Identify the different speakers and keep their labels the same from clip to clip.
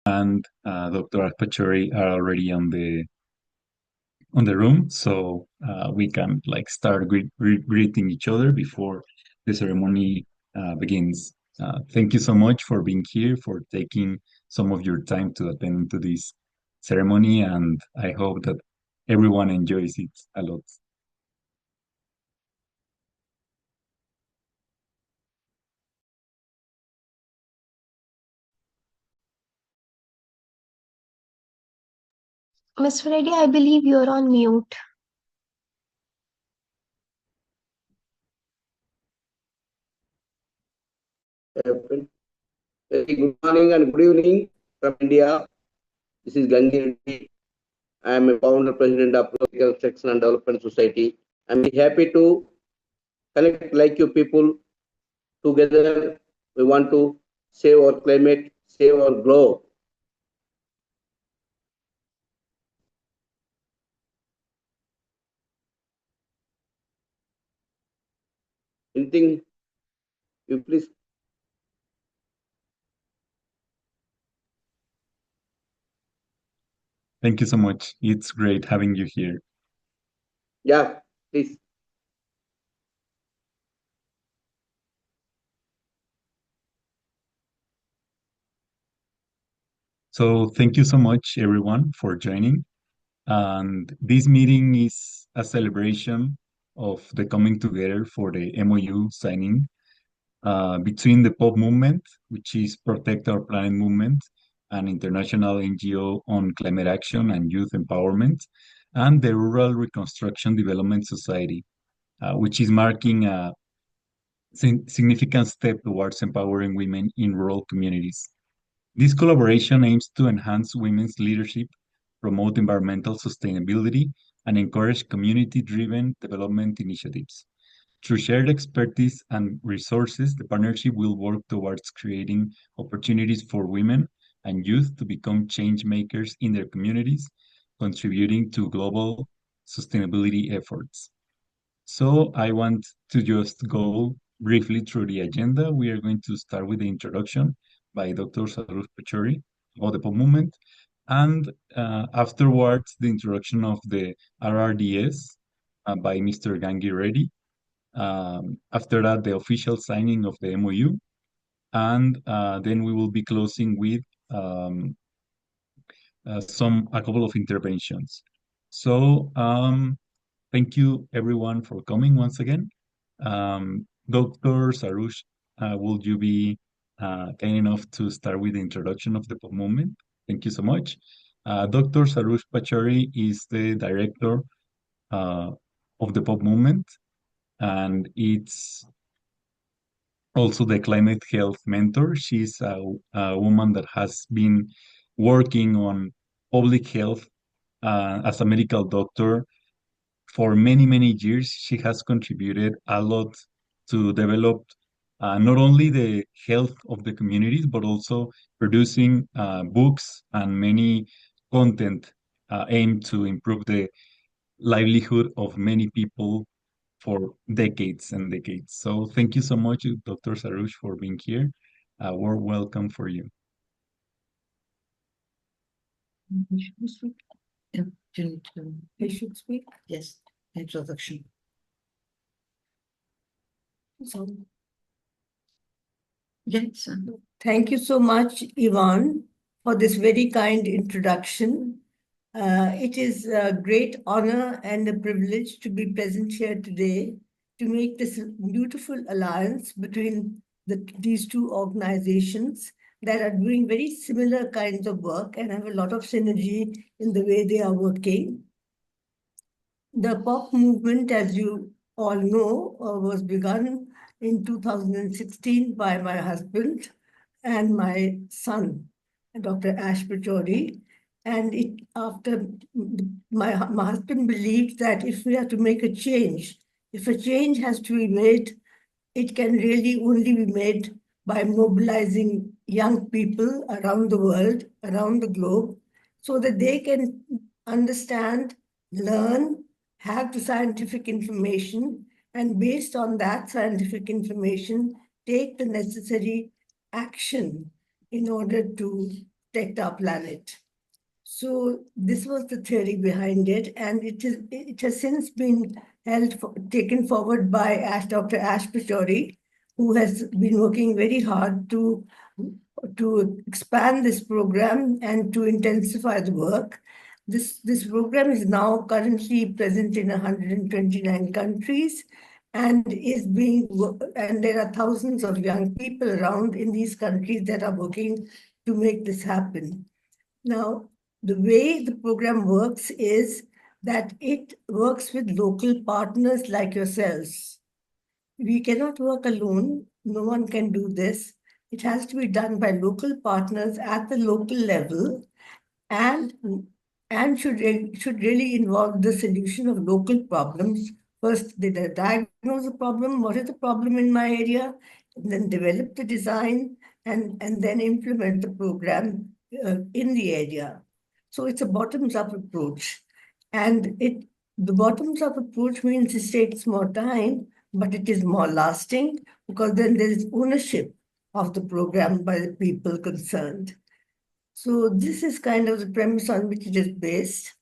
Speaker 1: and Dr. Pachori are already on the room, so we can like start greeting each other before the ceremony begins. Thank you so much for being here, for taking some of your time to attend to this ceremony, and I hope that everyone enjoys it a lot.
Speaker 2: Miss Freddy, I believe you're on mute.
Speaker 3: Very good morning and good evening from India. This is Gangi Reddy. I am a founder president of Reconstruction and Development Society. I'm very happy to connect like you people together. We want to save our climate, save our globe. Anything you please?
Speaker 1: Thank you so much. It's great having you here.
Speaker 3: Yeah, please.
Speaker 1: So thank you so much, everyone, for joining. And this meeting is a celebration of the coming together for the MoU signing between the POP movement, which is Protect Our Planet movement, an international NGO on climate action and youth empowerment, and the Rural Reconstruction Development Society, which is marking a significant step towards empowering women in rural communities. This collaboration aims to enhance women's leadership, promote environmental sustainability, and encourage community-driven development initiatives. Through shared expertise and resources, the partnership will work towards creating opportunities for women and youth to become change makers in their communities, contributing to global sustainability efforts. So I want to just go briefly through the agenda. We are going to start with the introduction by Dr. Sarush Pachori about the POP movement, and afterwards the introduction of the RRDS by Mr. Gangi Reddy. After that, the official signing of the MoU, and then we will be closing with um, a couple of interventions. So thank you everyone for coming once again. Dr. Sarush, would you be kind enough to start with the introduction of the POP movement? Thank you so much. Dr. Sarush Pachari is the director uh, of the POP movement, and it's also the climate health mentor. She's a woman that has been working on public health as a medical doctor for many, many years. She has contributed a lot to develop not only the health of the communities, but also producing books and many content aimed to improve the livelihood of many people for decades and decades. So thank you so much, Dr. Sarush, for being here. We're welcome for you.
Speaker 4: I should speak? Yes, introduction. So, yes, thank you so much, Yvonne, for this very kind introduction. It is a great honor and a privilege to be present here today to make this beautiful alliance between these two organizations that are doing very similar kinds of work and have a lot of synergy in the way they are working. The pop movement, as you all know, was begun in 2016 by my husband and my son, Dr. Ash Pachori. And my husband believed that if we are to make a change, if a change has to be made, it can really only be made by mobilizing young people around the world, around the globe, so that they can understand, learn, have the scientific information, and based on that scientific information, take the necessary action in order to protect our planet. So this was the theory behind it, and it has since been taken forward by Dr. Ash Pachori, who has been working very hard to expand this program and to intensify the work. This program is now currently present in 129 countries, and there are thousands of young people around in these countries that are working to make this happen. Now, the way the program works is that it works with local partners like yourselves. We cannot work alone. No one can do this. It has to be done by local partners at the local level, and should really involve the solution of local problems. First, they diagnose the problem. What is the problem in my area? And then develop the design and then implement the program in the area. So it's a bottoms-up approach. And the bottoms-up approach means it takes more time, but it is more lasting because then there is ownership of the program by the people concerned. So this is kind of the premise on which it is based.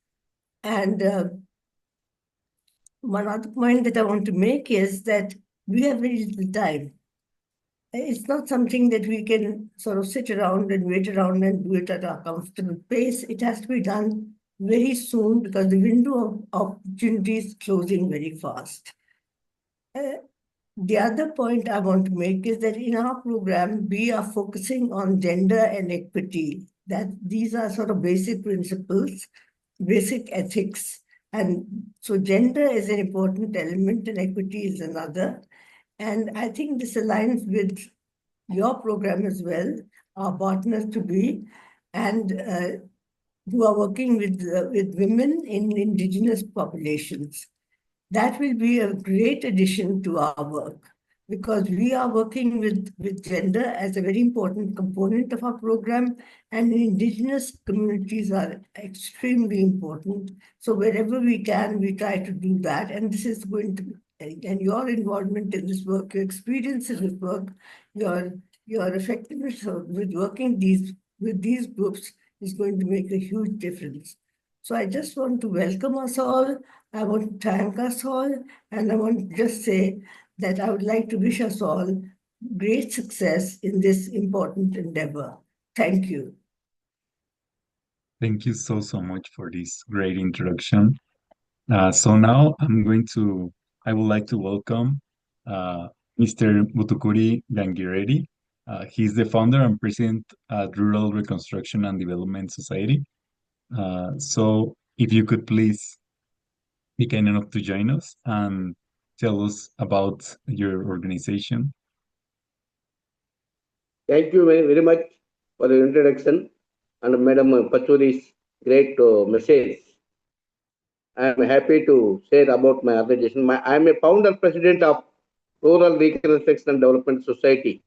Speaker 4: And one other point that I want to make is that we have very little time. It's not something that we can sort of sit around and wait around and do it at our comfortable pace. It has to be done very soon because the window of opportunity is closing very fast. The other point I want to make is that in our program, we are focusing on gender and equity. That these are sort of basic principles, basic ethics. And so gender is an important element and equity is another. And I think this aligns with your program as well, our partners to be, and who are working with women in indigenous populations. That will be a great addition to our work because we are working with gender as a very important component of our program, and indigenous communities are extremely important. So wherever we can, we try to do that. And this is going to, and your involvement in this work, your experience in this work, your effectiveness with working with these groups is going to make a huge difference. So I just want to welcome us all. I want to thank us all, and I want to just say that I would like to wish us all great success in this important endeavor. Thank you.
Speaker 1: Thank you so much for this great introduction. So now I would like to welcome Mr. Mutukuri Gangiredi. He's the founder and president at Rural Reconstruction and Development Society. So if you could please be kind enough to join us and tell us about your organization.
Speaker 3: Thank you very, very much for the introduction and Madam Pachuri's great message. I am happy to share about my organization. I am a founder president of Rural Reconstruction and Development Society.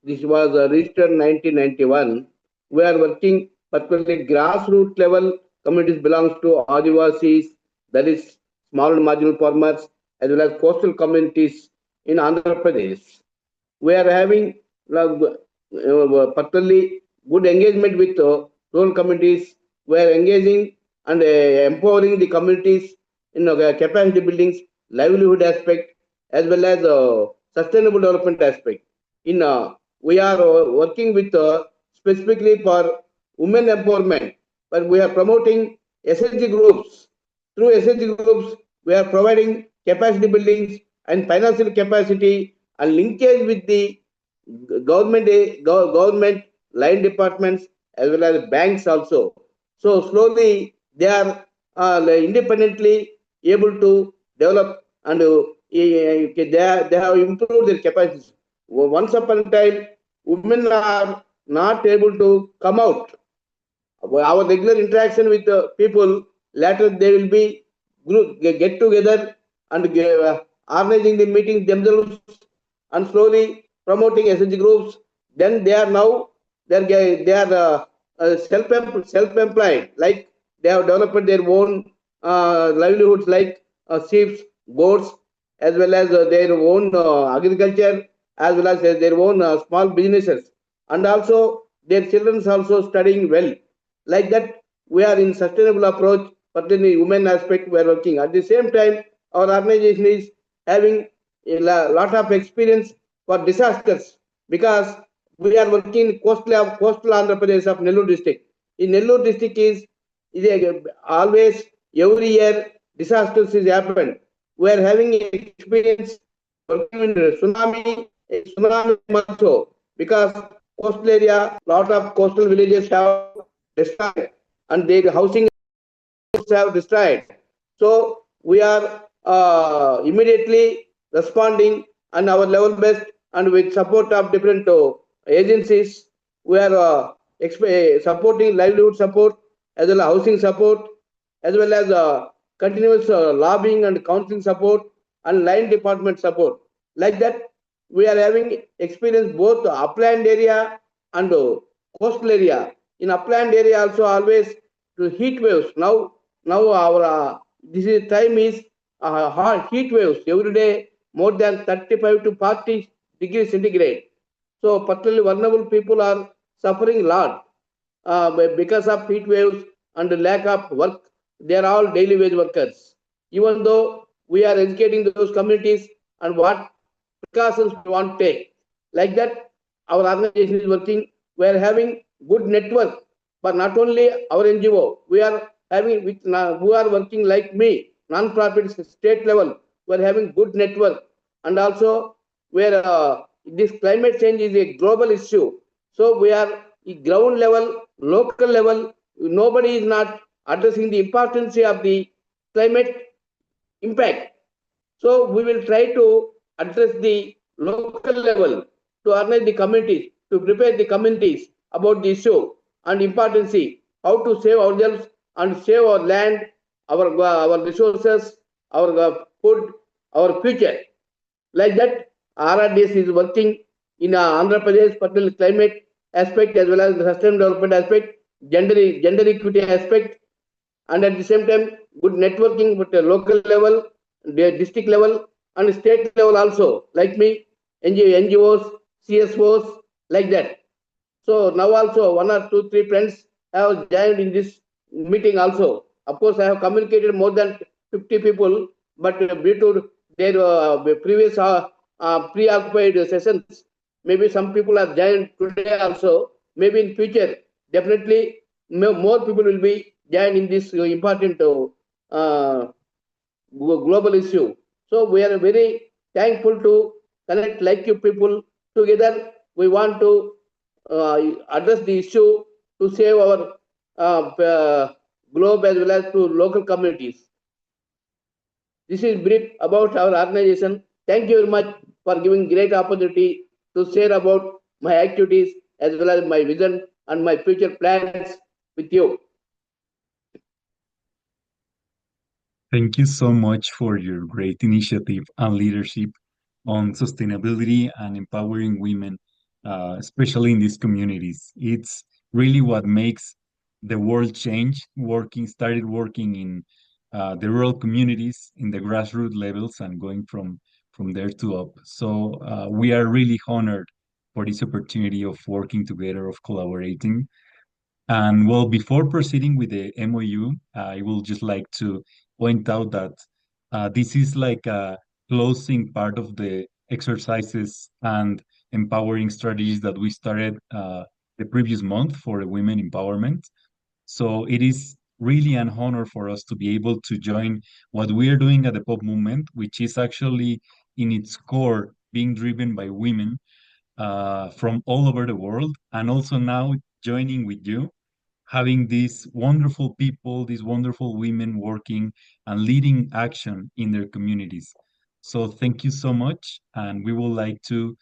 Speaker 3: This was registered in 1991. We are working particularly grassroots level communities belongs to Adivasis, that is small and marginal farmers, as well as coastal communities in Andhra Pradesh. We are having particularly good engagement with rural communities. We are engaging and empowering the communities in capacity buildings, livelihood aspect, as well as sustainable development aspect. We are working with specifically for women empowerment, but we are promoting SHG groups. Through SHG groups, we are providing capacity buildings and financial capacity and linkage with the government line departments as well as banks also. So slowly they are independently able to develop and they have improved their capacities. Once upon a time, women are not able to come out. Our regular interaction with the people, later they will be get together and organizing the meetings themselves and slowly promoting SHG groups. Then they are now self-employed, like they have developed their own livelihoods like sheep, goats, as well as their own agriculture, as well as their own small businesses. And also their children also studying well. Like that, we are in sustainable approach, particularly women aspect, we are working. At the same time, our organization is having a lot of experience for disasters because we are working in coastal Andhra Pradesh of Nellore district. In Nellore district always every year disasters is happened. We are having experience working in tsunami also because coastal area, lot of coastal villages have destroyed and their housing have destroyed. So we are immediately responding on our level best and with support of different agencies. We are supporting livelihood support as well as housing support as well as continuous lobbying and counseling support and line department support. Like that, we are having experience both upland area and coastal area. In upland area also always to heat waves. Now our this is time is hot heat waves every day more than 35 to 40 degrees centigrade. So particularly vulnerable people are suffering a lot because of heat waves and lack of work. They are all daily wage workers. Even though we are educating those communities and what precautions we want to take. Like that, our organization is working. We are having good network, but not only our NGO. We are having who are working like me, non-profits state level. We are having good network, and also where this climate change is a global issue. So we are ground level, local level. Nobody is not addressing the importance of the climate impact. So we will try to address the local level to organize the communities, to prepare the communities about the issue and importance, how to save ourselves and save our land, our resources, our food, our future. Like that, RRDS is working in Andhra Pradesh, particularly climate aspect as well as the sustainable development aspect, gender equity aspect, and at the same time good networking with the local level, the district level, and state level also. Like me, NGOs, CSOs, like that. So now also one or two, three friends have joined in this meeting also. Of course, I have communicated more than 50 people, but due to their previous preoccupied sessions, maybe some people have joined today also. Maybe in future, definitely more people will be joined in this important global issue. So we are very thankful to connect like you people together. We want to address the issue to save our globe as well as to local communities. This is brief about our organization. Thank you very much for giving great opportunity to share about my activities as well as my vision and my future plans with you.
Speaker 1: Thank you so much for your great initiative and leadership on sustainability and empowering women, especially in these communities. It's really what makes the world change. Started working in the rural communities, in the grassroots levels, and going from there to up. So we are really honored for this opportunity of working together, of collaborating. And well, before proceeding with the MOU, I will just like to point out that this is like a closing part of the exercises and empowering strategies that we started the previous month for the women empowerment. So it is really an honor for us to be able to join what we are doing at the Pop Movement, which is actually in its core being driven by women from all over the world, and also now joining with you having these wonderful people, these wonderful women working and leading action in their communities. So thank you so much, and we would like to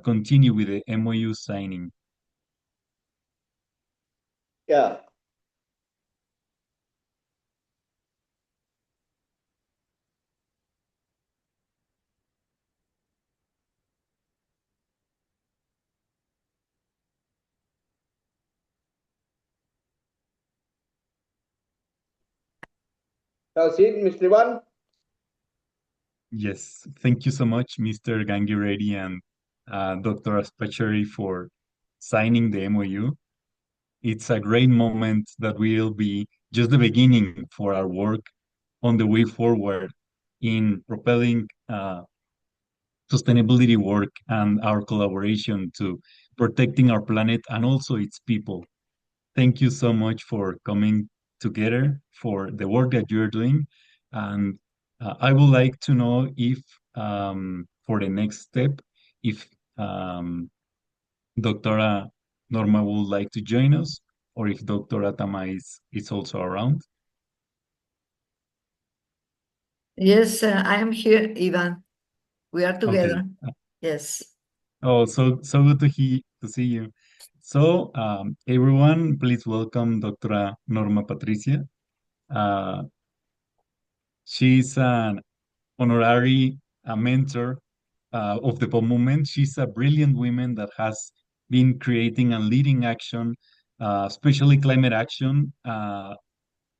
Speaker 1: continue with the MOU signing.
Speaker 3: Yeah. Have seen Mr. Ivan?
Speaker 1: Yes, thank you so much, Mr. Gangi Reddy and Dr. Aspacheri, for signing the MoU. It's a great moment that will be just the beginning for our work on the way forward in propelling sustainability work and our collaboration to protecting our planet and also its people. Thank you so much for coming together for the work that you're doing. And I would like to know if, for the next step, if Doctora Norma would like to join us, or if Doctora Tama is also around.
Speaker 4: Yes, I am here, Ivan. We are
Speaker 1: Okay.
Speaker 4: together. Yes.
Speaker 1: Oh, so good to see you. So, everyone, please welcome Doctora Norma Patricia. Uh, she's an honorary mentor of the POP movement. She's a brilliant woman that has been creating and leading action, especially climate action, all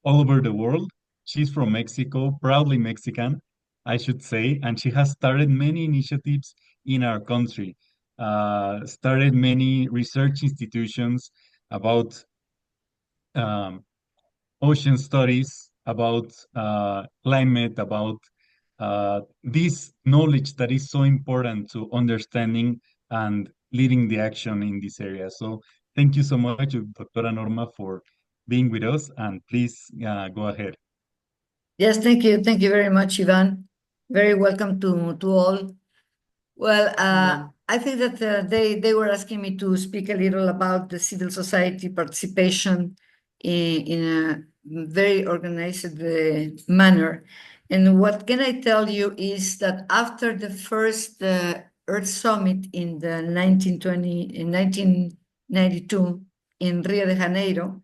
Speaker 1: over the world. She's from Mexico, proudly Mexican, I should say, and she has started many initiatives in our country, started many research institutions about um, ocean studies, about climate, about this knowledge that is so important to understanding and leading the action in this area. So thank you so much, Doctora Norma, for being with us, and please go ahead.
Speaker 4: Yes, thank you. Thank you very much, Ivan. Very welcome to all. Well, I think that they were asking me to speak a little about the civil society participation in a very organized manner. And what can I tell you is that after the first Earth Summit in the 1992 in Rio de Janeiro,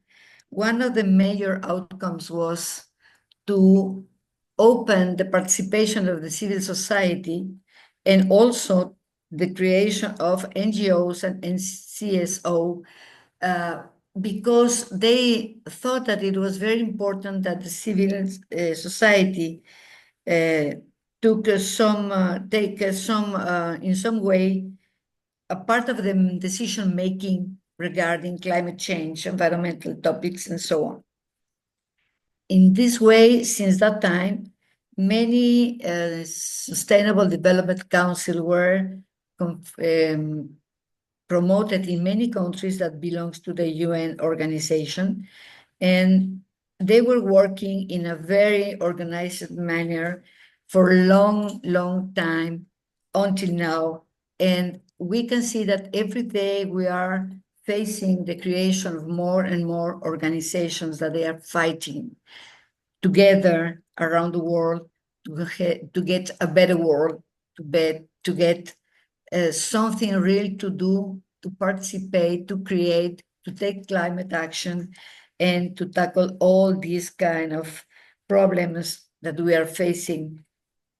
Speaker 4: one of the major outcomes was to open the participation of the civil society and also the creation of NGOs and CSO because they thought that it was very important that the civil society take some in some way a part of the decision making regarding climate change, environmental topics, and so on. In this way, since that time, many Sustainable Development Council were promoted in many countries that belongs to the UN organization, and they were working in a very organized manner for a long, long time until now. And we can see that every day we are facing the creation of more and more organizations that they are fighting together around the world to get a better world, to get something real to do, to participate, to create, to take climate action, and to tackle all these kind of problems that we are facing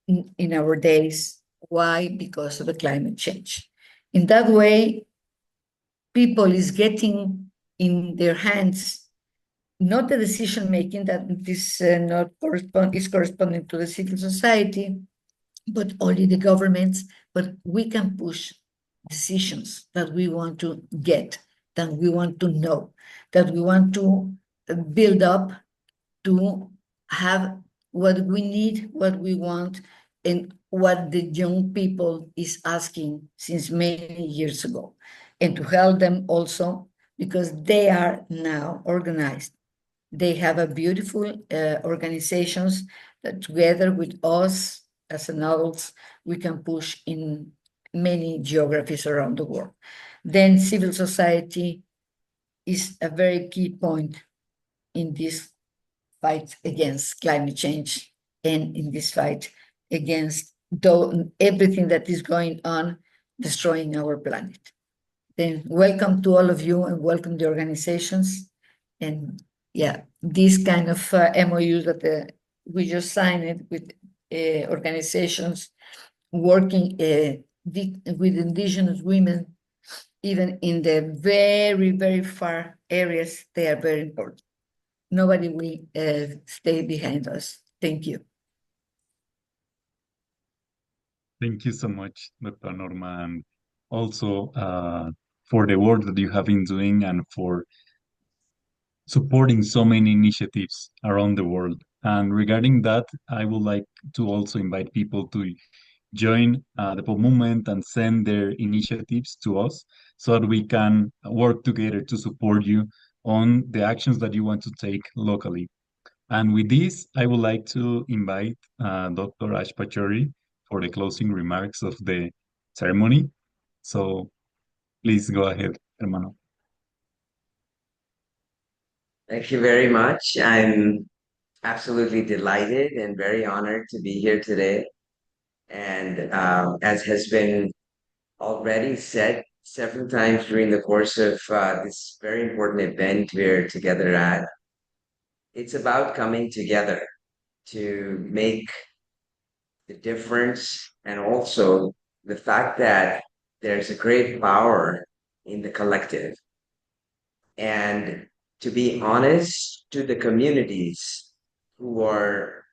Speaker 4: in our days. Why? Because of the climate change. In that way, people is getting in their hands not the decision making that is not corresponding to the civil society, but only the governments. But we can push decisions that we want to get, that we want to know, that we want to build up to have what we need, what we want, and what the young people is asking since many years ago, and to help them also because they are now organized. They have a beautiful organizations that together with us as an adults, we can push in many geographies around the world. Then civil society is a very key point in this fight against climate change and in this fight against everything that is going on destroying our planet. Then welcome to all of you and welcome the organizations. And yeah, these kind of MOUs that we just signed it with organizations working with indigenous women, even in the very, very far areas, they are very important. Nobody will stay behind us. Thank you.
Speaker 1: Thank you so much, Dr. Norma, and also for the work that you have been doing and for supporting so many initiatives around the world. And regarding that, I would like to also invite people to join the POP movement and send their initiatives to us so that we can work together to support you on the actions that you want to take locally. And with this, I would like to invite Dr. Ash Pachori for the closing remarks of the ceremony. So please go ahead, hermano.
Speaker 5: Thank you very much. I'm absolutely delighted and very honored to be here today. And as has been already said several times during the course of this very important event we're together at, it's about coming together to make the difference and also the fact that there's a great power in the collective. And to be honest, to the communities who are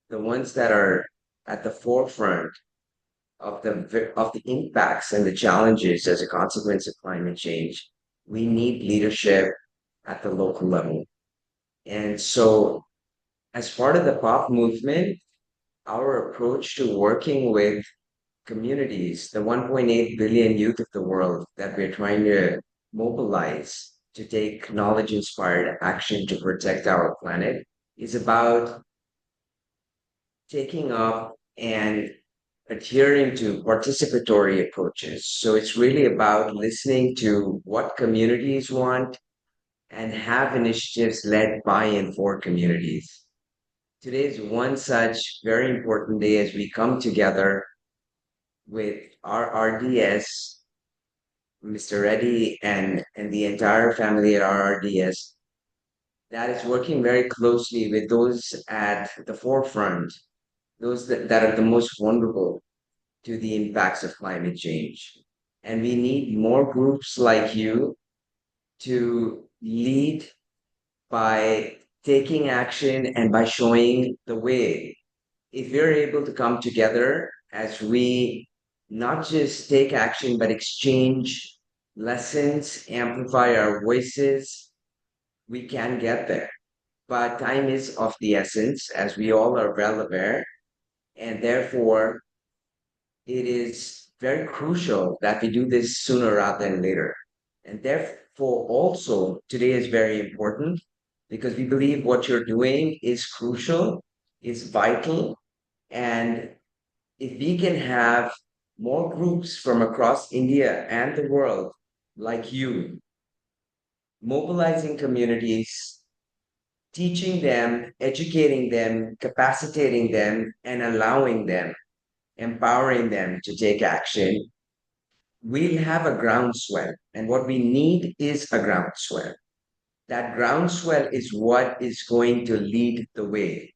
Speaker 5: the ones that are at the forefront of the impacts and the challenges as a consequence of climate change, we need leadership at the local level. And so, as part of the pop movement, our approach to working with communities, the 1.8 billion youth of the world that we're trying to mobilize to take knowledge inspired action to protect our planet, is about taking up and adhering to participatory approaches. So it's really about listening to what communities want and have initiatives led by and for communities. Today is one such very important day as we come together with our RDS, Mr. Reddy, and the entire family at our RDS that is working very closely with those at the forefront, those that are the most vulnerable to the impacts of climate change. And we need more groups like you to lead by taking action and by showing the way. If we're able to come together as we not just take action, but exchange lessons, amplify our voices, we can get there. But time is of the essence, as we all are well aware. And therefore, it is very crucial that we do this sooner rather than later. And therefore, also, today is very important because we believe what you're doing is crucial, is vital. And if we can have more groups from across India and the world like you, mobilizing communities, teaching them, educating them, capacitating them, and allowing them, empowering them to take action, we'll have a groundswell. And what we need is a groundswell. That groundswell is what is going to lead the way.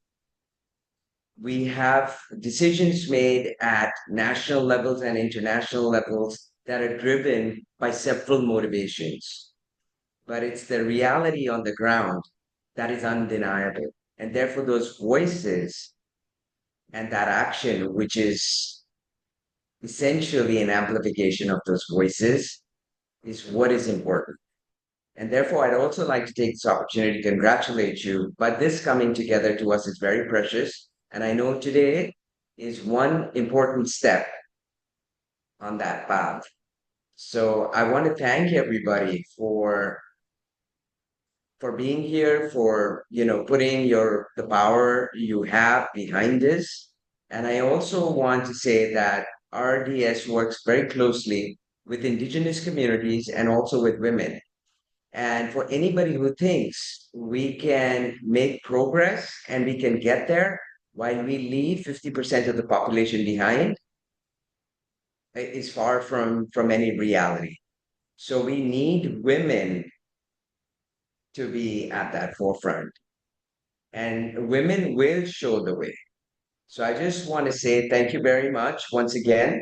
Speaker 5: We have decisions made at national levels and international levels that are driven by several motivations. But it's the reality on the ground that is undeniable. And therefore, those voices and that action, which is essentially an amplification of those voices, is what is important. And therefore, I'd also like to take this opportunity to congratulate you. But this coming together to us is very precious. And I know today is one important step on that path. So I want to thank everybody for being here, for putting the power you have behind this. And I also want to say that RDS works very closely with indigenous communities and also with women. And for anybody who thinks we can make progress and we can get there while we leave 50% of the population behind, is far from any reality. So we need women to be at that forefront, and women will show the way. So I just want to say thank you very much once again,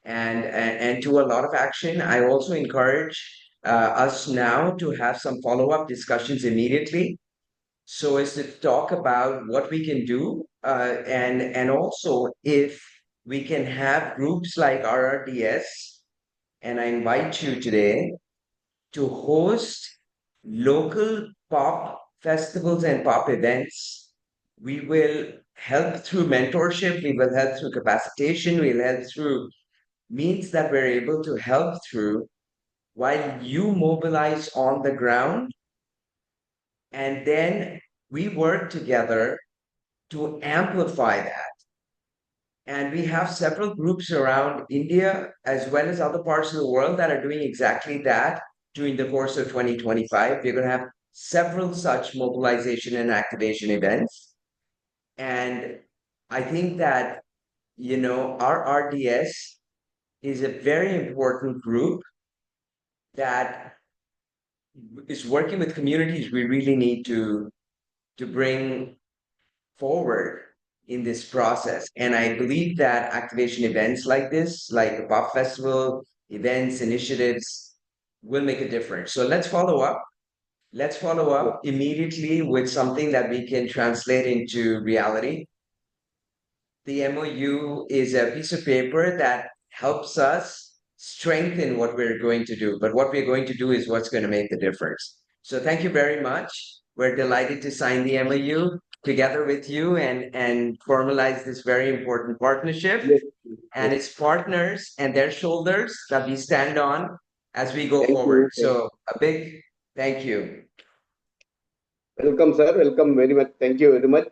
Speaker 5: and to a lot of action. I also encourage us now to have some follow-up discussions immediately, so as to talk about what we can do, and also if we can have groups like RRDS and I invite you today to host local pop festivals and pop events. We will help through mentorship, we will help through capacitation, we'll help through means that we're able to help through while you mobilize on the ground. And then we work together to amplify that. And we have several groups around India as well as other parts of the world that are doing exactly that during the course of 2025. We're going to have several such mobilization and activation events. And I think that, our RDS is a very important group that is working with communities we really need to bring forward in this process. And I believe that activation events like this, like a pop festival, events, initiatives, will make a difference. So let's follow up. Let's follow up immediately with something that we can translate into reality. The MOU is a piece of paper that helps us strengthen what we're going to do. But what we're going to do is what's going to make the difference. So thank you very much. We're delighted to sign the MOU together with you and formalize this very important partnership.
Speaker 3: Yes.
Speaker 5: And its partners and their shoulders that we stand on as we go
Speaker 3: Thank
Speaker 5: forward.
Speaker 3: you.
Speaker 5: So a big thank you.
Speaker 3: Welcome, sir. Welcome very much. Thank you very much.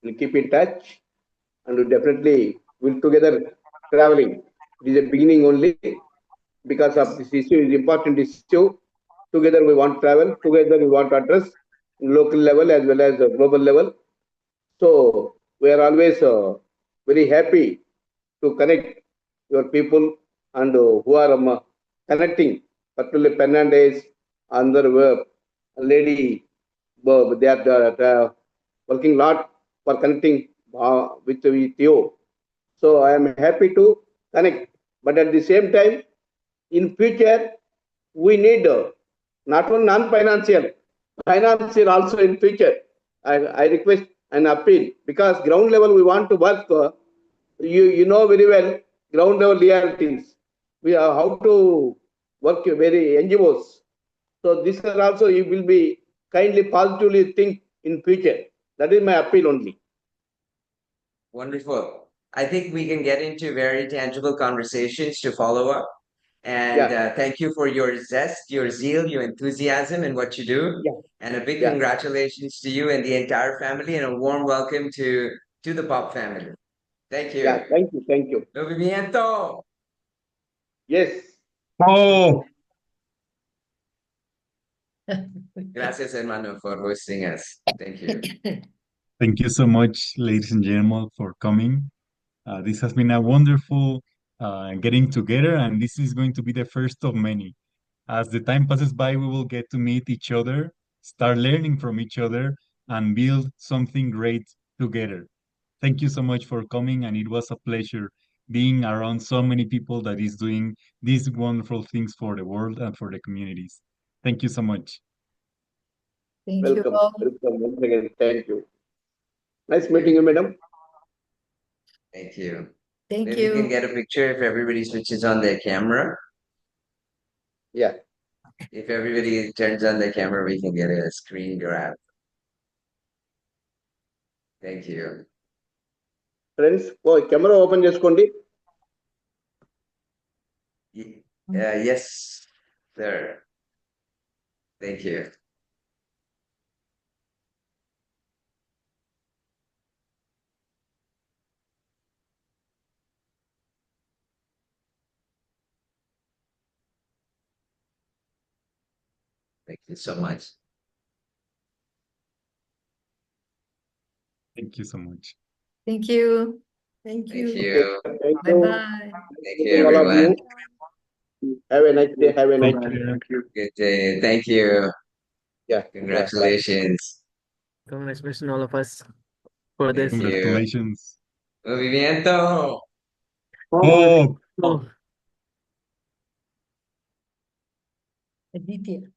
Speaker 3: We'll keep in touch and we definitely will together traveling. It is a beginning only because of this issue is important issue. Together we want to travel. Together we want to address local level as well as the global level. So we are always very happy to connect your people and who are connecting, particularly Fernandez and the lady, they are working lot for connecting with you. So I am happy to connect, but at the same time, in future we need not only non-financial, financial also in future. I request an appeal because ground level we want to work. You know very well ground level realities. We are how to work very NGOs. So this is also you will be kindly positively think in future. That is my appeal only.
Speaker 5: Wonderful. I think we can get into very tangible conversations to follow up. And
Speaker 3: Yeah.
Speaker 5: thank you for your zest, your zeal, your enthusiasm, and what you do.
Speaker 3: Yeah.
Speaker 5: And a big
Speaker 3: Yeah.
Speaker 5: congratulations to you and the entire family, and a warm welcome to the Pop family. Thank you.
Speaker 3: Yeah. Thank you. Thank you.
Speaker 5: Movimiento.
Speaker 3: Yes.
Speaker 1: Oh,
Speaker 5: Gracias, hermano, for hosting us. Thank you.
Speaker 1: thank you so much, ladies and gentlemen, for coming. This has been a wonderful getting together, and this is going to be the first of many. As the time passes by, we will get to meet each other, start learning from each other, and build something great together. Thank you so much for coming, and it was a pleasure being around so many people that is doing these wonderful things for the world and for the communities. Thank you so much.
Speaker 2: Thank you
Speaker 3: Welcome.
Speaker 2: all.
Speaker 3: Welcome once again. Thank you. Nice meeting you, madam.
Speaker 5: Thank you.
Speaker 2: Thank
Speaker 5: Maybe we can
Speaker 2: you.
Speaker 5: get a picture if everybody switches on their camera.
Speaker 3: Yeah.
Speaker 5: If everybody turns on their camera, we can get a screen grab. Thank you.
Speaker 3: Friends, camera open చేసుకోండి.
Speaker 5: Yes, sir. Thank you. Thank you so much.
Speaker 1: Thank you so much.
Speaker 2: Thank you.
Speaker 4: Thank
Speaker 5: Thank
Speaker 4: you.
Speaker 5: you.
Speaker 3: Thank
Speaker 2: Bye
Speaker 3: you.
Speaker 2: bye.
Speaker 5: Thank
Speaker 3: Thank
Speaker 5: you,
Speaker 3: you all of
Speaker 5: everyone.
Speaker 3: you. Have a nice day. Have a nice day.
Speaker 5: Good day. Thank you.
Speaker 3: Yeah.
Speaker 5: Congratulations.
Speaker 6: Congratulations, all of us, for
Speaker 5: Thank
Speaker 6: this.
Speaker 5: you.
Speaker 1: Congratulations.
Speaker 5: Movimiento.
Speaker 1: Oh,
Speaker 6: Oh,
Speaker 4: Aditya.